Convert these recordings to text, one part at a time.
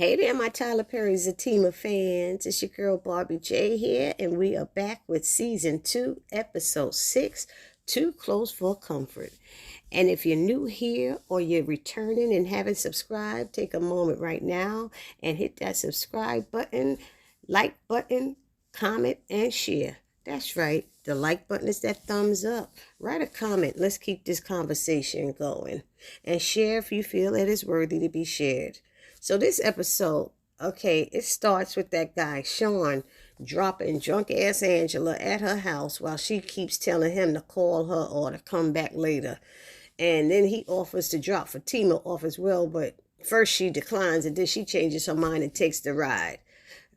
Hey there, my Tyler Perry Zatima fans. It's your girl Barbie J here, and we are back with season 2, episode 6, Too Close for Comfort. And if you're new here or you're returning and haven't subscribed, take a moment right now and hit that subscribe button, like button, comment, and share. That's right. The like button is that thumbs up. Write a comment. Let's keep this conversation going. And share if you feel it is worthy to be shared. So this episode, okay, it starts with that guy, Sean, dropping drunk-ass Angela at her house while she keeps telling him to call her or to come back later. And then he offers to drop Fatima off as well, but first she declines and then she changes her mind and takes the ride.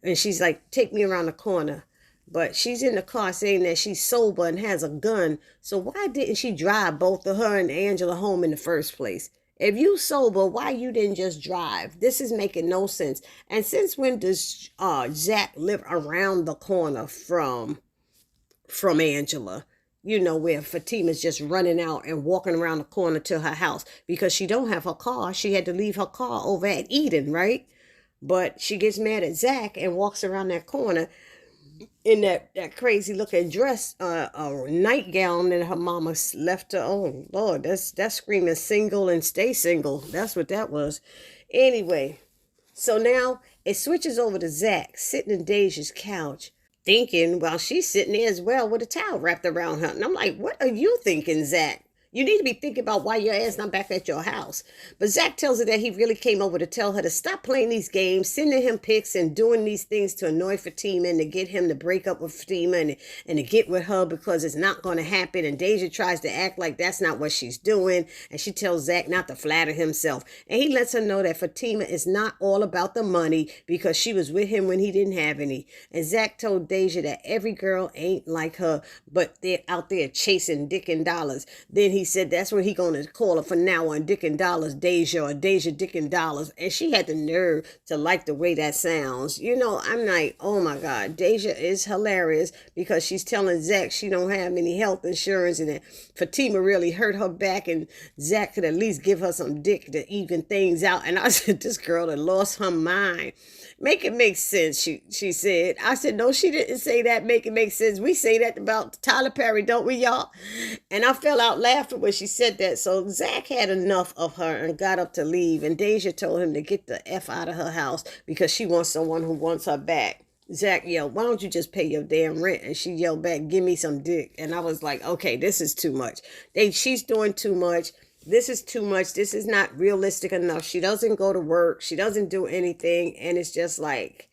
And she's like, take me around the corner. But she's in the car saying that she's sober and has a gun. So why didn't she drive both of her and Angela home in the first place? If you sober, why you didn't just drive? This is making no sense. And since when does Zach live around the corner from Angela? You know, where Fatima's just running out and walking around the corner to her house because she don't have her car. She had to leave her car over at Eden, right? But she gets mad at Zach and walks around that corner in that crazy looking dress, a nightgown that her mama left her. Oh Lord, that's screaming single and stay single. That's what that was. Anyway, so now it switches over to Zach sitting in Deja's couch, thinking while she's sitting there as well with a towel wrapped around her. And I'm like, what are you thinking, Zach? You need to be thinking about why your ass not back at your house. But Zach tells her that he really came over to tell her to stop playing these games, sending him pics and doing these things to annoy Fatima and to get him to break up with Fatima and to get with her because it's not going to happen. And Deja tries to act like that's not what she's doing. And she tells Zach not to flatter himself. And he lets her know that Fatima is not all about the money because she was with him when he didn't have any. And Zach told Deja that every girl ain't like her, but they're out there chasing dick and dollars. Then he said that's what he gonna call her from now on, Dick and Dollars Deja, or Deja Dick and Dollars. And she had the nerve to like the way that sounds. You know, I'm like, oh my God, Deja is hilarious because she's telling Zach she don't have any health insurance and that Fatima really hurt her back and Zach could at least give her some dick to even things out. And I said, this girl had lost her mind. Make it make sense, she said. I said, no, she didn't say that. Make it make sense. We say that about Tyler Perry, don't we, y'all? And I fell out laughing when she said that. So Zach had enough of her and got up to leave. And Deja told him to get the F out of her house because she wants someone who wants her back. Zach yelled, why don't you just pay your damn rent? And she yelled back, give me some dick. And I was like, okay, this is too much. She's doing too much. This is too much. This is not realistic enough. She doesn't go to work. She doesn't do anything. And it's just like,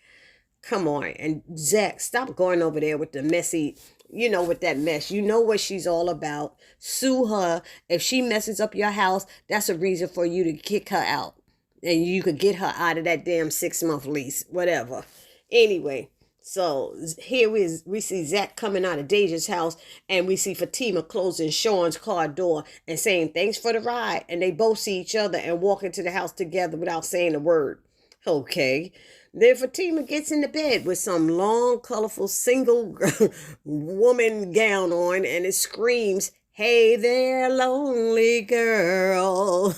come on. And Zach, stop going over there with the messy, with that mess. You know what she's all about. Sue her. If she messes up your house, that's a reason for you to kick her out. And you could get her out of that damn 6-month lease, whatever. Anyway. So here we see Zach coming out of Deja's house and we see Fatima closing Sean's car door and saying thanks for the ride. And they both see each other and walk into the house together without saying a word. Okay. Then Fatima gets into bed with some long, colorful, single woman gown on and it screams, hey there, lonely girl.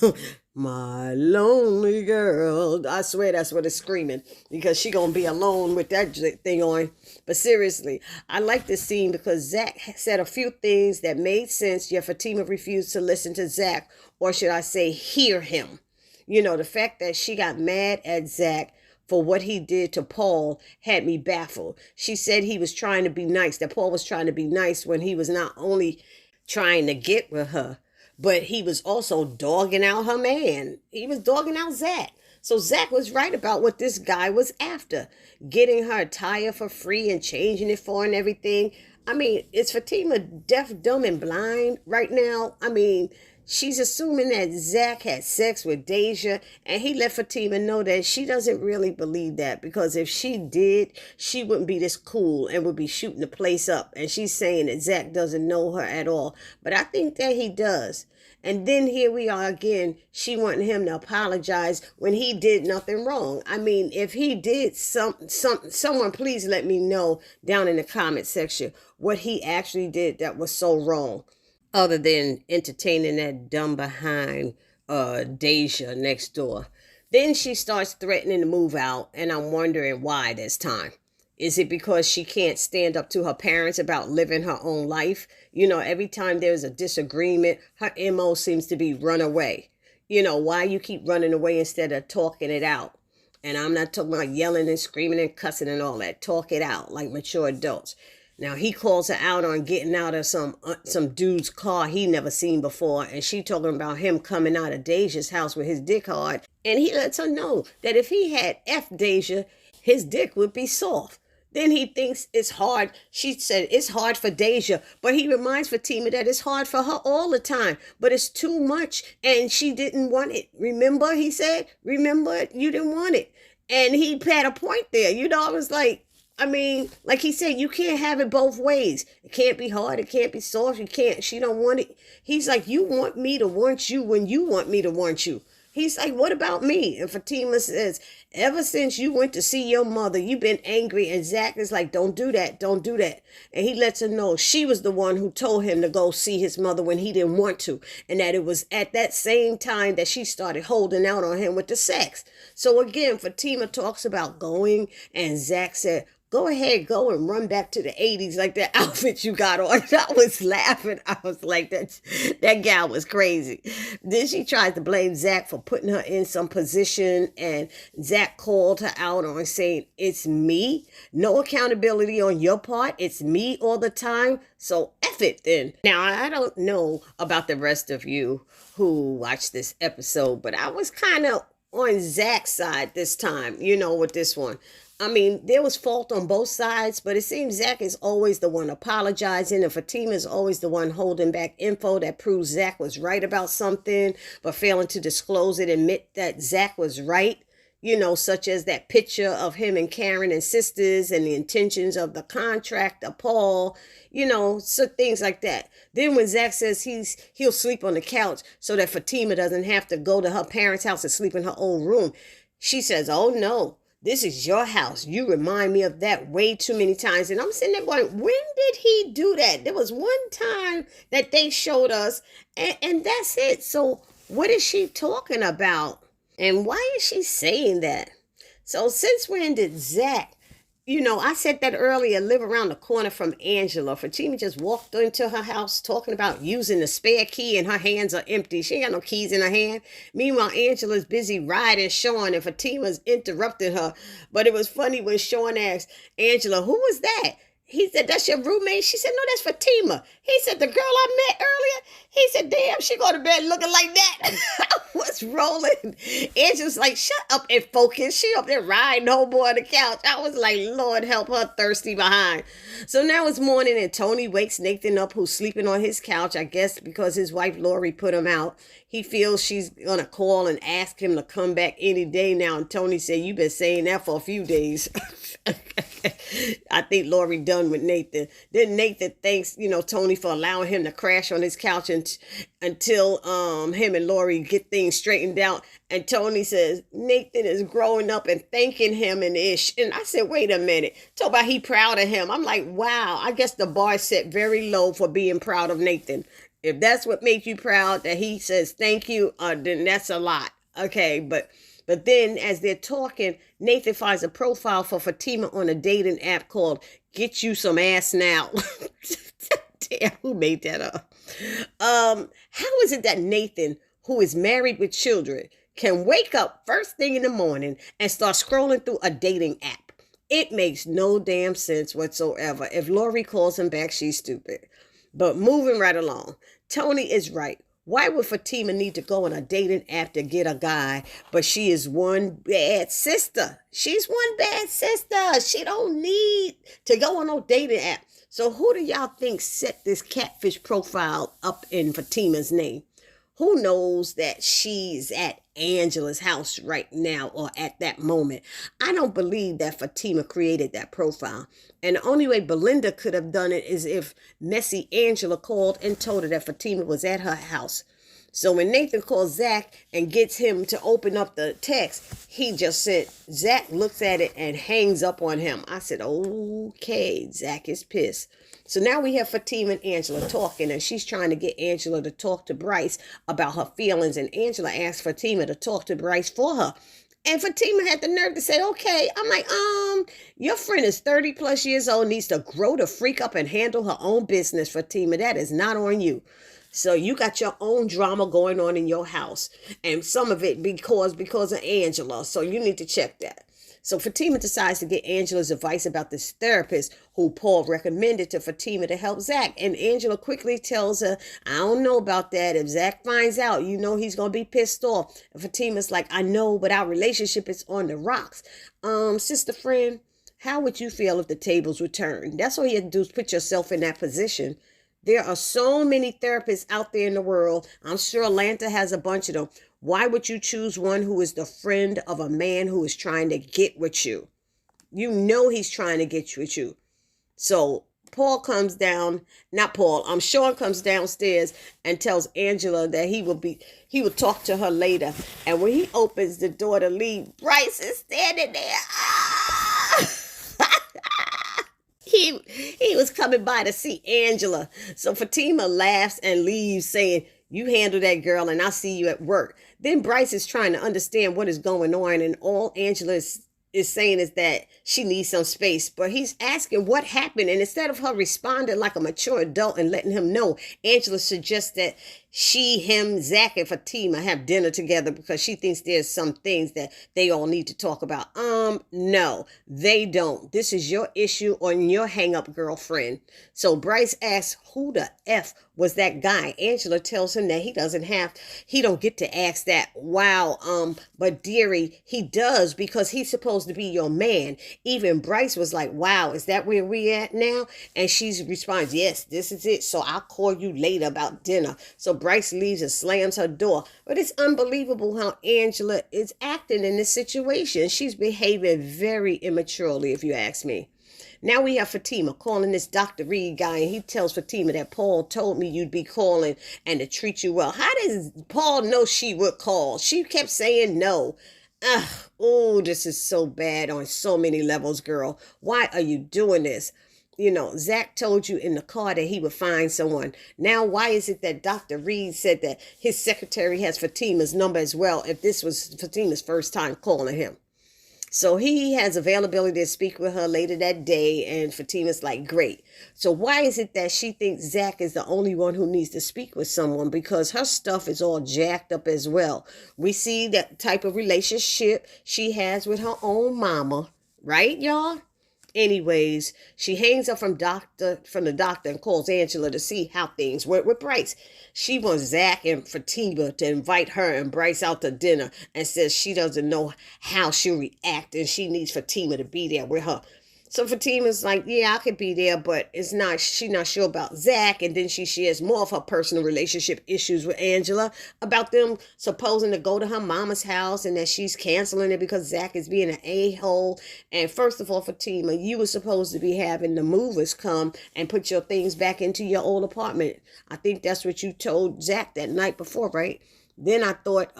My lonely girl. I swear that's what it's screaming because she gonna be alone with that thing on. But seriously, I like this scene because Zach said a few things that made sense, yet Fatima refused to listen to Zach, or should I say hear him. The fact that she got mad at Zach for what he did to Paul had me baffled. She said he was trying to be nice, that Paul was trying to be nice when he was not only trying to get with her, but he was also dogging out her man. He was dogging out Zach. So Zach was right about what this guy was after. Getting her a tire for free and changing it for her and everything. I mean, is Fatima deaf, dumb, and blind right now? I mean, she's assuming that Zach had sex with Deja, and he let Fatima know that she doesn't really believe that, because if she did, she wouldn't be this cool and would be shooting the place up. And she's saying that Zach doesn't know her at all. But I think that he does. And then here we are again, she wanting him to apologize when he did nothing wrong. I mean, if he did someone please let me know down in the comment section what he actually did that was so wrong, other than entertaining that dumb behind Deja next door. Then she starts threatening to move out, and I'm wondering why this time. Is it because she can't stand up to her parents about living her own life? Every time there's a disagreement, her MO seems to be run away. Why you keep running away instead of talking it out? And I'm not talking about yelling and screaming and cussing and all that. Talk it out like mature adults. Now he calls her out on getting out of some dude's car he never seen before, and she talking about him coming out of Deja's house with his dick hard, and he lets her know that if he had F Deja, his dick would be soft. Then he thinks it's hard. She said it's hard for Deja, but he reminds Fatima that it's hard for her all the time, but it's too much and she didn't want it. Remember, he said, remember, you didn't want it. And he had a point there. I was like, like he said, you can't have it both ways. It can't be hard. It can't be soft. She don't want it. He's like, you want me to want you when you want me to want you. He's like, what about me? And Fatima says, ever since you went to see your mother, you've been angry. And Zach is like, don't do that. Don't do that. And he lets her know she was the one who told him to go see his mother when he didn't want to. And that it was at that same time that she started holding out on him with the sex. So again, Fatima talks about going, and Zach said, go ahead, go and run back to the 80s like that outfit you got on. I was laughing. I was like, that gal was crazy. Then she tried to blame Zach for putting her in some position, and Zach called her out on saying, it's me. No accountability on your part. It's me all the time. So F it then. Now, I don't know about the rest of you who watched this episode, but I was kind of on Zach's side this time, with this one. There was fault on both sides, but it seems Zach is always the one apologizing, and Fatima is always the one holding back info that proves Zach was right about something, but failing to disclose it, admit that Zach was right, such as that picture of him and Karen and sisters and the intentions of the contract of Paul, so things like that. Then when Zach says he'll sleep on the couch so that Fatima doesn't have to go to her parents' house and sleep in her own room, she says, oh no. This is your house. You remind me of that way too many times. And I'm sitting there going, when did he do that? There was one time that they showed us, and that's it. So what is she talking about? And why is she saying that? So since when did Zach, I said that earlier, live around the corner from Angela? Fatima just walked into her house talking about using the spare key and her hands are empty. She ain't got no keys in her hand. Meanwhile, Angela's busy riding Sean and Fatima's interrupting her. But it was funny when Sean asked Angela, who was that? He said, that's your roommate? She said, no, that's Fatima. He said, the girl I met earlier? He said, damn, she go to bed looking like that. I was rolling. Angela's like, shut up and focus. She up there riding homeboy on the couch. I was like, Lord, help her thirsty behind. So now it's morning and Tony wakes Nathan up, who's sleeping on his couch, I guess because his wife Lori put him out. He feels she's going to call and ask him to come back any day now. And Tony said, you've been saying that for a few days. I think Lori done with Nathan. Then Nathan thanks, Tony for allowing him to crash on his couch until him and Lori get things straightened out. And Tony says, Nathan is growing up and thanking him and ish. And I said, wait a minute. Talk about he proud of him. I'm like, wow, I guess the bar is set very low for being proud of Nathan. If that's what makes you proud, that he says thank you, then that's a lot. Okay, but then as they're talking, Nathan finds a profile for Fatima on a dating app called Get You Some Ass Now. Damn, who made that up? How is it that Nathan, who is married with children, can wake up first thing in the morning and start scrolling through a dating app? It makes no damn sense whatsoever. If Lori calls him back, she's stupid. But moving right along, Tony is right. Why would Fatima need to go on a dating app to get a guy? But she is one bad sister. She's one bad sister. She don't need to go on no dating app. So who do y'all think set this catfish profile up in Fatima's name? Who knows that she's at Angela's house right now or at that moment? I don't believe that Fatima created that profile. And the only way Belinda could have done it is if messy Angela called and told her that Fatima was at her house. So when Nathan calls Zach and gets him to open up the text, he just said, Zach looks at it and hangs up on him. I said, okay, Zach is pissed. So now we have Fatima and Angela talking, and she's trying to get Angela to talk to Bryce about her feelings. And Angela asked Fatima to talk to Bryce for her. And Fatima had the nerve to say, okay. I'm like, your friend is 30 plus years old, needs to grow the freak up and handle her own business, Fatima. That is not on you. So you got your own drama going on in your house. And some of it because of Angela. So you need to check that. So Fatima decides to get Angela's advice about this therapist who Paul recommended to Fatima to help Zach. And Angela quickly tells her, I don't know about that. If Zach finds out, you know he's going to be pissed off. And Fatima's like, I know, but our relationship is on the rocks. Sister friend, how would you feel if the tables were turned? That's all you have to do is put yourself in that position. There are so many therapists out there in the world. I'm sure Atlanta has a bunch of them. Why would you choose one who is the friend of a man who is trying to get with you? You know he's trying to get with you. So Sean comes downstairs and tells Angela that he will talk to her later. And when he opens the door to leave, Bryce is standing there. He was coming by to see Angela. So Fatima laughs and leaves saying, you handle that, girl, and I'll see you at work. Then Bryce is trying to understand what is going on, and all Angela is saying is that she needs some space. But he's asking what happened, and instead of her responding like a mature adult and letting him know, Angela suggests that him, Zach, and Fatima have dinner together because she thinks there's some things that they all need to talk about. No, they don't. This is your issue on your hang-up, girlfriend. So Bryce asks, who the F was that guy? Angela tells him that he don't get to ask that. Wow, but dearie, he does because he's supposed to be your man. Even Bryce was like, wow, is that where we at now? And she responds, yes, this is it. So I'll call you later about dinner. So Bryce leaves and slams her door. But it's unbelievable how Angela is acting in this situation. She's behaving very immaturely, if you ask me. Now we have Fatima calling this Dr. Reed guy, and he tells Fatima that Paul told me you'd be calling and to treat you well. How does Paul know she would call? She kept saying no. Oh, this is so bad on so many levels, girl. Why are you doing this? You know, Zach told you in the car that he would find someone. Now, why is it that Dr. Reed said that his secretary has Fatima's number as well if this was Fatima's first time calling him? So he has availability to speak with her later that day, and Fatima's like, great. So why is it that she thinks Zach is the only one who needs to speak with someone? Because her stuff is all jacked up as well. We see that type of relationship she has with her own mama, right, y'all? Anyways, she hangs up from the doctor and calls Angela to see how things went with Bryce. She wants Zach and Fatima to invite her and Bryce out to dinner and says she doesn't know how she'll react and she needs Fatima to be there with her. So Fatima's like, yeah, I could be there, but she's not sure about Zach. And then she shares more of her personal relationship issues with Angela about them supposing to go to her mama's house and that she's canceling it because Zach is being an a-hole. And first of all, Fatima, you were supposed to be having the movers come and put your things back into your old apartment. I think that's what you told Zach that night before, right? Then I thought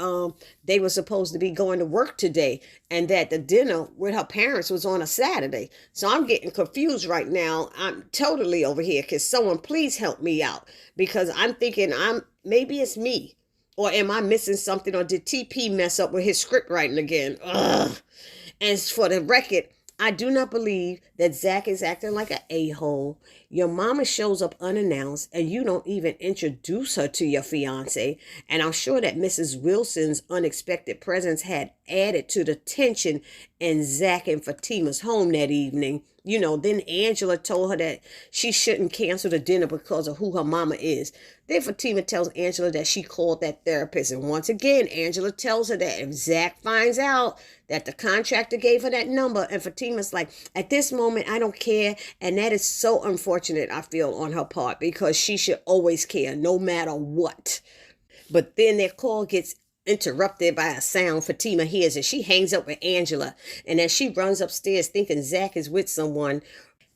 they were supposed to be going to work today and that the dinner with her parents was on a Saturday. So I'm getting confused right now. I'm totally over here. Can someone please help me out? Because I'm thinking maybe it's me. Or am I missing something? Or did TP mess up with his script writing again? Ugh. And for the record, I do not believe that Zach is acting like an a-hole. Your mama shows up unannounced and you don't even introduce her to your fiance. And I'm sure that Mrs. Wilson's unexpected presence had added to the tension in Zach and Fatima's home that evening. You know, then Angela told her that she shouldn't cancel the dinner because of who her mama is. Then Fatima tells Angela that she called that therapist. And once again, Angela tells her that if Zach finds out that the contractor gave her that number, and Fatima's like, at this moment, I don't care. And that is so unfortunate, I feel, on her part, because she should always care no matter what. But then their call gets interrupted by a sound Fatima hears, and she hangs up with Angela. And as she runs upstairs thinking Zach is with someone,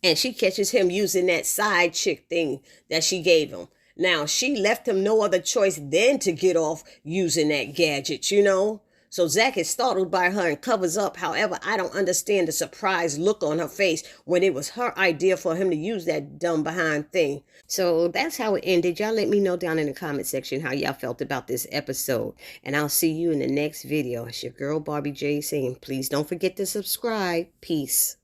and she catches him using that side chick thing that she gave him. Now, she left him no other choice than to get off using that gadget, you know. So Zach is startled by her and covers up. However, I don't understand the surprised look on her face when it was her idea for him to use that dumb behind thing. So that's how it ended. Y'all let me know down in the comment section how y'all felt about this episode. And I'll see you in the next video. It's your girl Barbie J saying, please don't forget to subscribe. Peace.